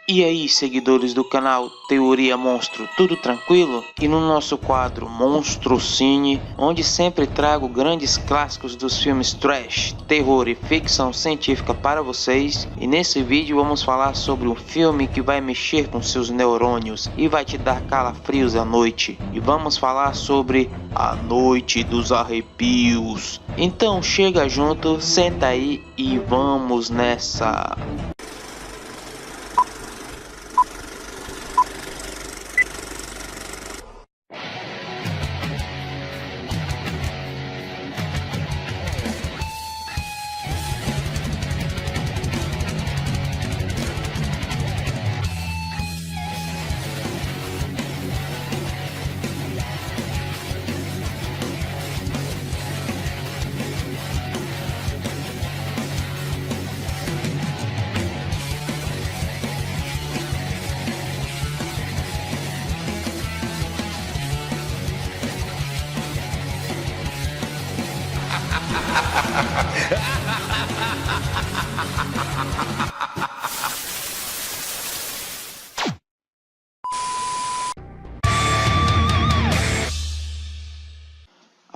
E aí, seguidores do canal Teoria Monstro, tudo tranquilo? E no nosso quadro Monstro Cine, onde sempre trago grandes clássicos dos filmes trash, terror e ficção científica para vocês, e nesse vídeo vamos falar sobre um filme que vai mexer com seus neurônios e vai te dar calafrios à noite. E vamos falar sobre A Noite dos Arrepios. Então chega junto, senta aí e vamos nessa!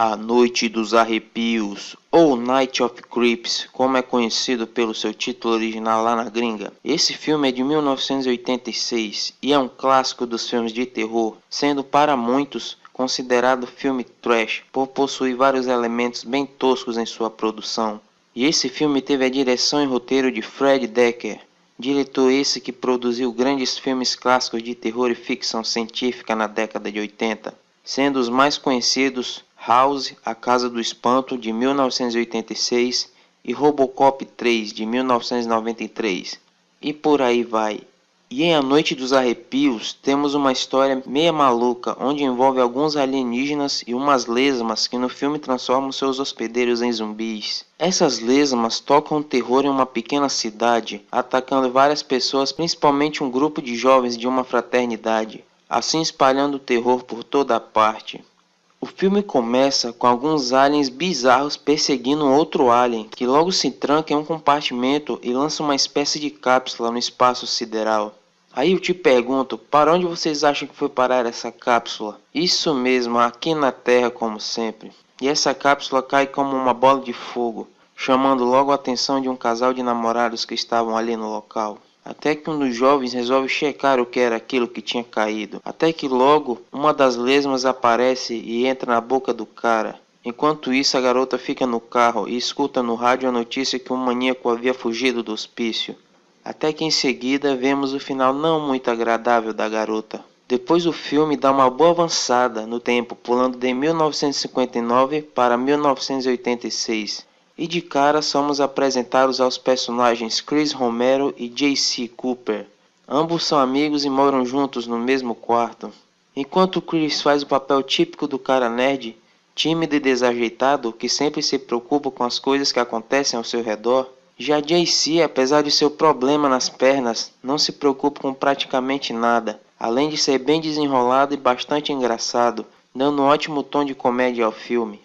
A Noite dos Arrepios, ou Night of Creeps, como é conhecido pelo seu título original lá na gringa. Esse filme é de 1986 e é um clássico dos filmes de terror, sendo para muitos considerado filme trash por possuir vários elementos bem toscos em sua produção. E esse filme teve a direção e roteiro de Fred Decker, diretor esse que produziu grandes filmes clássicos de terror e ficção científica na década de 80, sendo os mais conhecidos House, A Casa do Espanto, de 1986, e Robocop 3, de 1993. E por aí vai. E em A Noite dos Arrepios, temos uma história meia maluca, onde envolve alguns alienígenas e umas lesmas que no filme transformam seus hospedeiros em zumbis. Essas lesmas tocam terror em uma pequena cidade, atacando várias pessoas, principalmente um grupo de jovens de uma fraternidade, assim espalhando terror por toda a parte. O filme começa com alguns aliens bizarros perseguindo um outro alien, que logo se tranca em um compartimento e lança uma espécie de cápsula no espaço sideral. Aí eu te pergunto, para onde vocês acham que foi parar essa cápsula? Isso mesmo, aqui na Terra como sempre. E essa cápsula cai como uma bola de fogo, chamando logo a atenção de um casal de namorados que estavam ali no local. Até que um dos jovens resolve checar o que era aquilo que tinha caído. Até que logo, uma das lesmas aparece e entra na boca do cara. Enquanto isso, a garota fica no carro e escuta no rádio a notícia que um maníaco havia fugido do hospício. Até que em seguida, vemos o final não muito agradável da garota. Depois o filme dá uma boa avançada no tempo, pulando de 1959 para 1986. E de cara somos apresentados aos personagens Chris Romero e J.C. Cooper. Ambos são amigos e moram juntos no mesmo quarto. Enquanto Chris faz o papel típico do cara nerd, tímido e desajeitado, que sempre se preocupa com as coisas que acontecem ao seu redor, já J.C., apesar de seu problema nas pernas, não se preocupa com praticamente nada, além de ser bem desenrolado e bastante engraçado, dando um ótimo tom de comédia ao filme.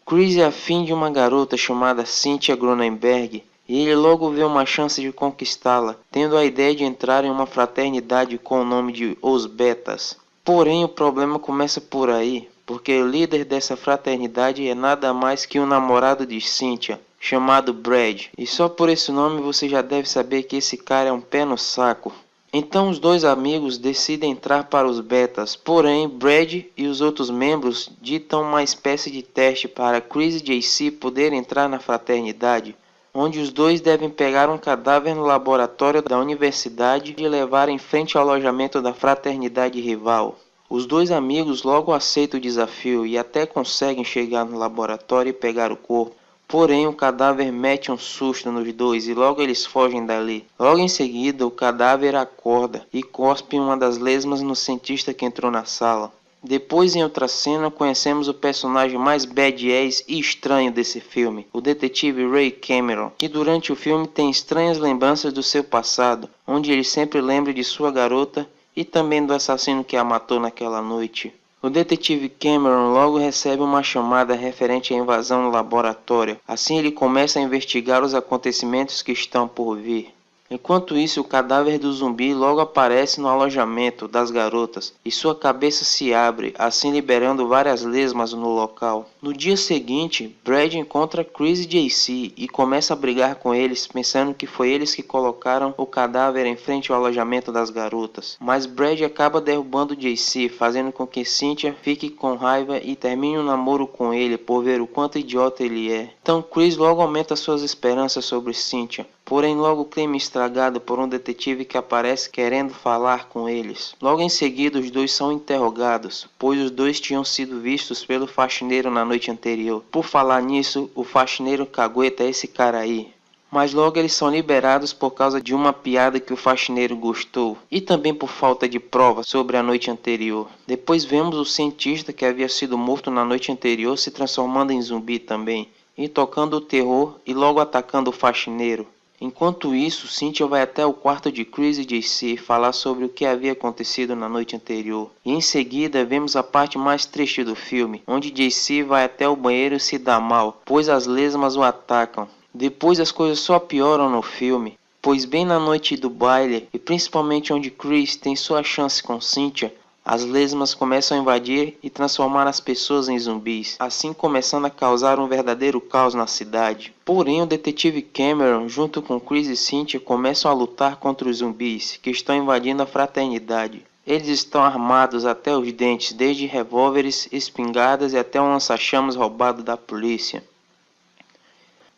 Chris é afim de uma garota chamada Cynthia Cronenberg e ele logo vê uma chance de conquistá-la, tendo a ideia de entrar em uma fraternidade com o nome de Os Betas. Porém, o problema começa por aí, porque o líder dessa fraternidade é nada mais que o namorado de Cynthia, chamado Brad, e só por esse nome você já deve saber que esse cara é um pé no saco. Então os dois amigos decidem entrar para os betas, porém Brad e os outros membros ditam uma espécie de teste para Chris e J.C. poderem entrar na fraternidade, onde os dois devem pegar um cadáver no laboratório da universidade e levar em frente ao alojamento da fraternidade rival. Os dois amigos logo aceitam o desafio e até conseguem chegar no laboratório e pegar o corpo. Porém, o cadáver mete um susto nos dois e logo eles fogem dali. Logo em seguida, o cadáver acorda e cospe uma das lesmas no cientista que entrou na sala. Depois, em outra cena, conhecemos o personagem mais badass e estranho desse filme, o detetive Ray Cameron, que durante o filme tem estranhas lembranças do seu passado, onde ele sempre lembra de sua garota e também do assassino que a matou naquela noite. O detetive Cameron logo recebe uma chamada referente à invasão no laboratório. Assim ele começa a investigar os acontecimentos que estão por vir. Enquanto isso, o cadáver do zumbi logo aparece no alojamento das garotas e sua cabeça se abre, assim liberando várias lesmas no local. No dia seguinte, Brad encontra Chris e JC e começa a brigar com eles, pensando que foi eles que colocaram o cadáver em frente ao alojamento das garotas. Mas Brad acaba derrubando JC, fazendo com que Cynthia fique com raiva e termine um namoro com ele por ver o quanto idiota ele é. Então Chris logo aumenta suas esperanças sobre Cynthia. Porém, logo o crime é estragado por um detetive que aparece querendo falar com eles. Logo em seguida, os dois são interrogados, pois os dois tinham sido vistos pelo faxineiro na noite anterior. Por falar nisso, o faxineiro cagueta é esse cara aí. Mas logo eles são liberados por causa de uma piada que o faxineiro gostou, e também por falta de prova sobre a noite anterior. Depois vemos o cientista que havia sido morto na noite anterior se transformando em zumbi também, e tocando o terror e logo atacando o faxineiro. Enquanto isso, Cynthia vai até o quarto de Chris e JC falar sobre o que havia acontecido na noite anterior. E em seguida vemos a parte mais triste do filme, onde JC vai até o banheiro e se dá mal, pois as lesmas o atacam. Depois as coisas só pioram no filme, pois bem na noite do baile, e principalmente onde Chris tem sua chance com Cynthia, as lesmas começam a invadir e transformar as pessoas em zumbis, assim começando a causar um verdadeiro caos na cidade. Porém, o detetive Cameron, junto com Chris e Cynthia, começam a lutar contra os zumbis, que estão invadindo a fraternidade. Eles estão armados até os dentes, desde revólveres, espingardas e até um lança-chamas roubado da polícia.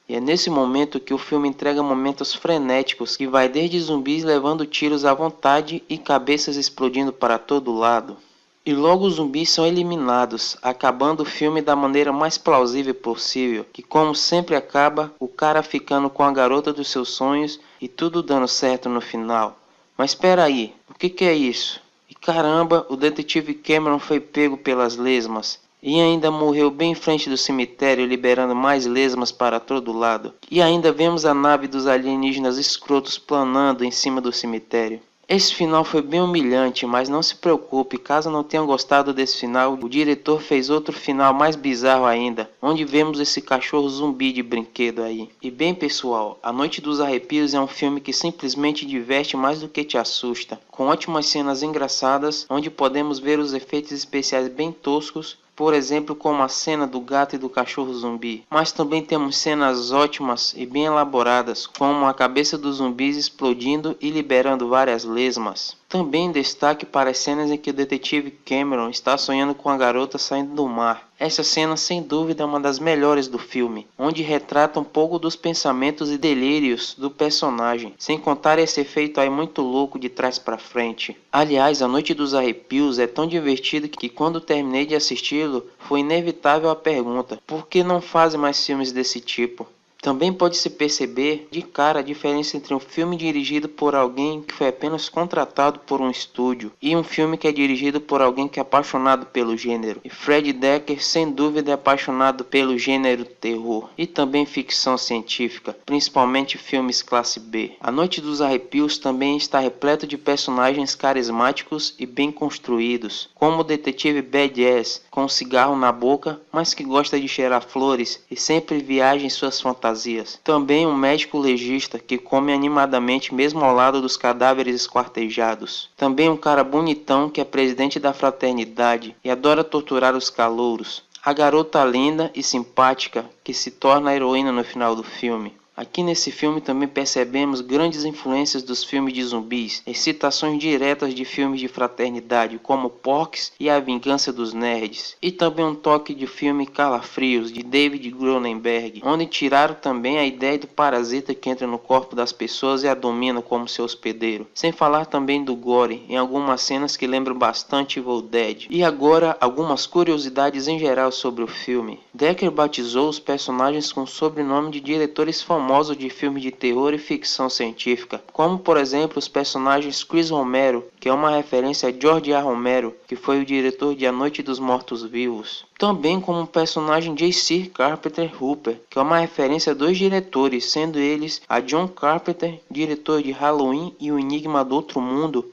E é nesse momento que o filme entrega momentos frenéticos que vai desde zumbis levando tiros à vontade e cabeças explodindo para todo lado. E logo os zumbis são eliminados, acabando o filme da maneira mais plausível possível, que como sempre acaba, o cara ficando com a garota dos seus sonhos e tudo dando certo no final. Mas espera aí, o que é isso? E caramba, o detetive Cameron foi pego pelas lesmas. E ainda morreu bem em frente do cemitério, liberando mais lesmas para todo lado. E ainda vemos a nave dos alienígenas escrotos planando em cima do cemitério. Esse final foi bem humilhante, mas não se preocupe, caso não tenham gostado desse final, o diretor fez outro final mais bizarro ainda, onde vemos esse cachorro zumbi de brinquedo aí. E bem pessoal, A Noite dos Arrepios é um filme que simplesmente diverte mais do que te assusta, com ótimas cenas engraçadas, onde podemos ver os efeitos especiais bem toscos, por exemplo, como a cena do gato e do cachorro zumbi. Mas também temos cenas ótimas e bem elaboradas, como a cabeça dos zumbis explodindo e liberando várias lesmas. Também destaque para as cenas em que o detetive Cameron está sonhando com a garota saindo do mar. Essa cena sem dúvida é uma das melhores do filme, onde retrata um pouco dos pensamentos e delírios do personagem, sem contar esse efeito aí muito louco de trás para frente. Aliás, A Noite dos Arrepios é tão divertido que quando terminei de assisti-lo, foi inevitável a pergunta: por que não fazem mais filmes desse tipo? Também pode-se perceber de cara a diferença entre um filme dirigido por alguém que foi apenas contratado por um estúdio e um filme que é dirigido por alguém que é apaixonado pelo gênero. E Fred Dekker sem dúvida é apaixonado pelo gênero terror e também ficção científica, principalmente filmes classe B. A Noite dos Arrepios também está repleto de personagens carismáticos e bem construídos, como o detetive Badass, com um cigarro na boca, mas que gosta de cheirar flores e sempre viaja em suas fantasias. Também um médico legista que come animadamente mesmo ao lado dos cadáveres esquartejados. Também um cara bonitão que é presidente da fraternidade e adora torturar os calouros. A garota linda e simpática que se torna a heroína no final do filme. Aqui nesse filme também percebemos grandes influências dos filmes de zumbis, e citações diretas de filmes de fraternidade como Porky's e A Vingança dos Nerds, e também um toque de filme Calafrios de David Cronenberg, onde tiraram também a ideia do parasita que entra no corpo das pessoas e a domina como seu hospedeiro, sem falar também do gore em algumas cenas que lembram bastante Evil Dead. E agora algumas curiosidades em geral sobre o filme. Dekker batizou os personagens com o sobrenome de diretores famosos de filmes de terror e ficção científica, como por exemplo os personagens Chris Romero, que é uma referência a George A. Romero, que foi o diretor de A Noite dos Mortos-Vivos. Também como o personagem J.C. Carpenter Hooper, que é uma referência a dois diretores, sendo eles a John Carpenter, diretor de Halloween e O Enigma do Outro Mundo,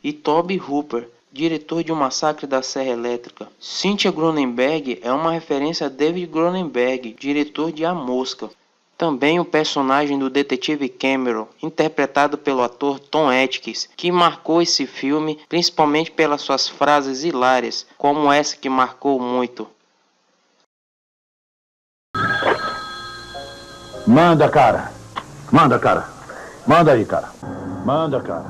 e Tobe Hooper, diretor de O Massacre da Serra Elétrica. Cynthia Cronenberg é uma referência a David Cronenberg, diretor de A Mosca. Também o personagem do detetive Cameron, interpretado pelo ator Tom Atkins, que marcou esse filme principalmente pelas suas frases hilárias, como essa que marcou muito. Manda, cara. Manda, cara. Manda aí, cara. Manda, cara.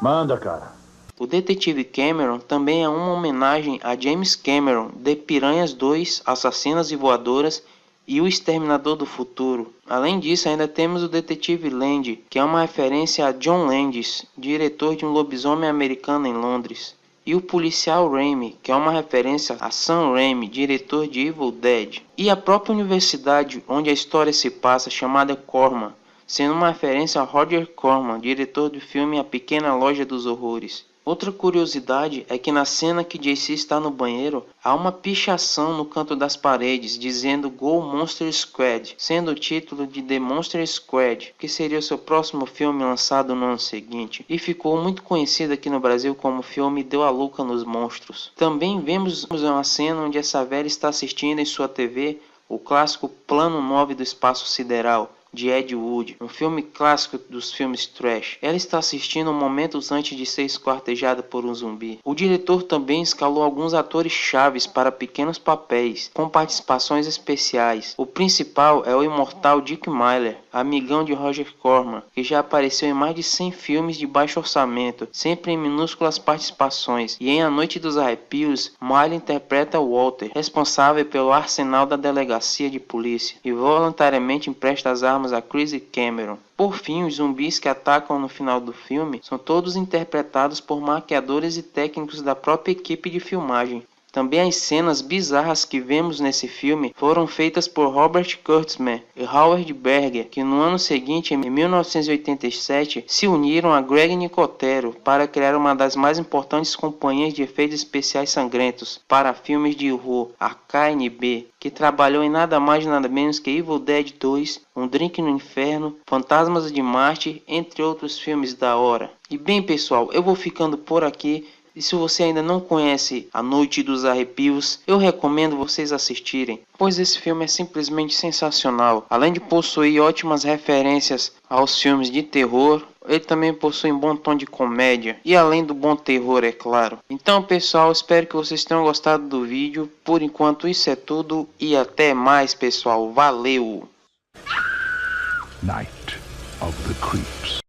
Manda, cara. O Detetive Cameron também é uma homenagem a James Cameron de Piranhas 2, Assassinas e Voadoras e O Exterminador do Futuro. Além disso, ainda temos o Detetive Land, que é uma referência a John Landis, diretor de Um Lobisomem Americano em Londres. E o Policial Raimi, que é uma referência a Sam Raimi, diretor de Evil Dead. E a própria universidade onde a história se passa, chamada Corman, sendo uma referência a Roger Corman, diretor do filme A Pequena Loja dos Horrores. Outra curiosidade é que na cena que JC está no banheiro, há uma pichação no canto das paredes dizendo Go Monster Squad, sendo o título de The Monster Squad, que seria o seu próximo filme lançado no ano seguinte, e ficou muito conhecido aqui no Brasil como o filme Deu a Louca nos Monstros. Também vemos uma cena onde essa velha está assistindo em sua TV o clássico Plano 9 do Espaço Sideral, de Ed Wood, um filme clássico dos filmes trash. Ela está assistindo momentos antes de ser esquartejada por um zumbi. O diretor também escalou alguns atores chaves para pequenos papéis, com participações especiais. O principal é o imortal Dick Miller, amigão de Roger Corman, que já apareceu em mais de 100 filmes de baixo orçamento, sempre em minúsculas participações. E em A Noite dos Arrepios, Miller interpreta Walter, responsável pelo arsenal da delegacia de polícia, e voluntariamente empresta as armas a Chris Cameron. Por fim, os zumbis que atacam no final do filme são todos interpretados por maquiadores e técnicos da própria equipe de filmagem. Também as cenas bizarras que vemos nesse filme foram feitas por Robert Kurtzman e Howard Berger, que no ano seguinte, em 1987, se uniram a Greg Nicotero para criar uma das mais importantes companhias de efeitos especiais sangrentos para filmes de horror, a KNB, que trabalhou em nada mais nada menos que Evil Dead 2, Um Drink no Inferno, Fantasmas de Marte, entre outros filmes da hora. E bem pessoal, eu vou ficando por aqui. E se você ainda não conhece A Noite dos Arrepios, eu recomendo vocês assistirem, pois esse filme é simplesmente sensacional. Além de possuir ótimas referências aos filmes de terror, ele também possui um bom tom de comédia, e além do bom terror, é claro. Então pessoal, espero que vocês tenham gostado do vídeo. Por enquanto isso é tudo, e até mais pessoal, valeu! Night of the Creeps.